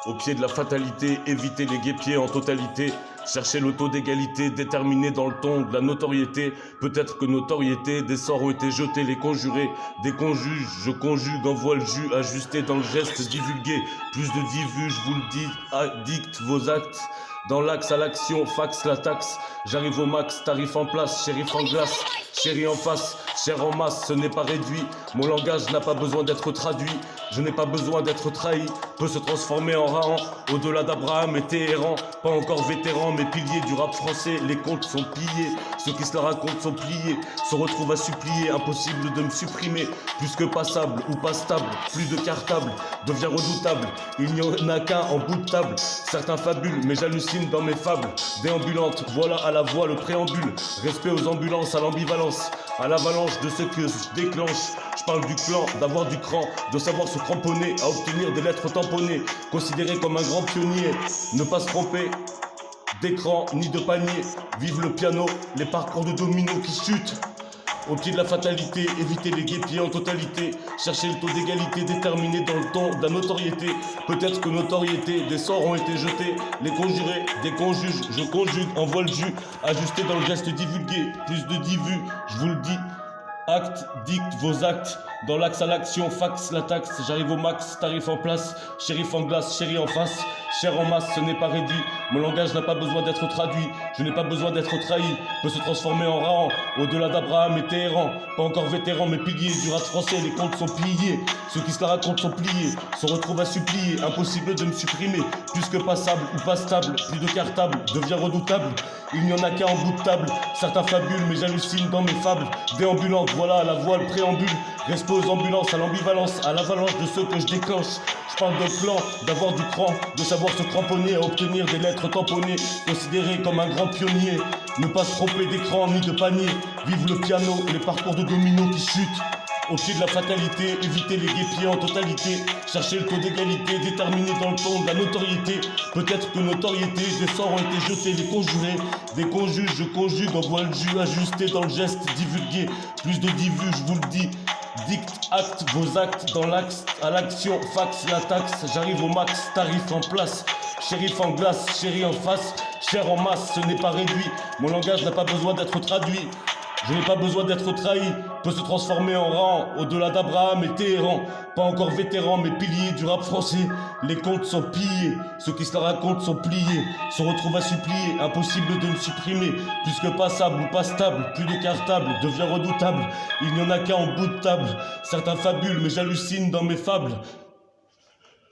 Au pied de la fatalité, éviter les guêpiers en totalité. Chercher le taux d'égalité, déterminé dans le ton de la notoriété. Peut-être que notoriété, des sorts ont été jetés, les conjurés. Des conjuges, je conjugue, envoie le jus, ajusté dans le geste, divulgué. Plus de divus, je vous le dis, dicte vos actes. Dans l'axe à l'action, fax la taxe. J'arrive au max, tarif en place, shérif en glace. Chéri en face, chair en masse, ce n'est pas réduit. Mon langage n'a pas besoin d'être traduit. Je n'ai pas besoin d'être trahi. Peut se transformer en Rahan. Au-delà d'Abraham et Téhéran. Pas encore vétéran, mais pilier du rap français. Les comptes sont pillés. Ceux qui se la racontent sont pliés. Se retrouvent à supplier. Impossible de me supprimer. Plus que passable ou pas stable. Plus de cartable. Devient redoutable. Il n'y en a qu'un en bout de table. Certains fabulent, mais j'hallucine dans mes fables. Déambulante, voilà à la voix le préambule. Respect aux ambulances, à l'ambivalence. À l'avalanche de ce que je déclenche. Je parle du clan, d'avoir du cran, de savoir se cramponner, à obtenir des lettres tamponnées, considéré comme un grand pionnier, ne pas se tromper d'écran ni de panier, vive le piano, les parcours de domino qui chutent. Au pied de la fatalité, éviter les guêpiers en totalité, chercher le taux d'égalité déterminé dans le ton de la notoriété. Peut-être que notoriété, des sorts ont été jetés, les conjurés, des conjuges, je conjugue, envoie le jus, ajusté dans le geste divulgué, plus de divus, je vous le dis. Acte, dicte vos actes, dans l'axe à l'action, fax la taxe, j'arrive au max, tarif en place, shérif en glace, chéri en face, chair en masse, ce n'est pas réduit, mon langage n'a pas besoin d'être traduit, je n'ai pas besoin d'être trahi, peut se transformer en Rahan, au-delà d'Abraham et Téhéran, pas encore vétéran mais pilier du rap français, les comptes sont pliés, ceux qui se la racontent sont pliés, se retrouvent à supplier, impossible de me supprimer, plus que passable ou pas stable, plus de cartable, devient redoutable, il n'y en a qu'un en bout de table, certains fabulent mais j'hallucine dans mes fables, déambulante, voilà à la voix le préambule, respect aux ambulances, à l'ambivalence, à l'avalanche de ceux que je déclenche. Je parle de plan, d'avoir du cran, de savoir se cramponner, à obtenir des lettres tamponnées, considéré comme un grand pionnier, ne pas se tromper d'écran ni de panier, vive le piano, les parcours de domino qui chutent. Au pied de la fatalité, éviter les guêpiers en totalité, chercher le taux d'égalité, déterminé dans le ton de la notoriété. Peut-être que notoriété, des sorts ont été jetés, les conjurés, des conjuges, je conjugue, envoie le jus, ajusté dans le geste, divulgué. Plus de divus, je vous le dis. Dicte, acte, vos actes, dans l'axe, à l'action, fax la taxe, j'arrive au max, tarif en place, shérif en glace, chéri en face, chair en masse, ce n'est pas réduit, mon langage n'a pas besoin d'être traduit. Je n'ai pas besoin d'être trahi, peut se transformer en Rahan, au-delà d'Abraham et Téhéran, pas encore vétéran mais pilier du rap français, les comptes sont pillés, ceux qui se la racontent sont pliés, se retrouvent à supplier, impossible de me supprimer, plus que passable ou pas stable, plus de cartable, devient redoutable, il n'y en a qu'un en bout de table, certains fabulent mais j'hallucine dans mes fables,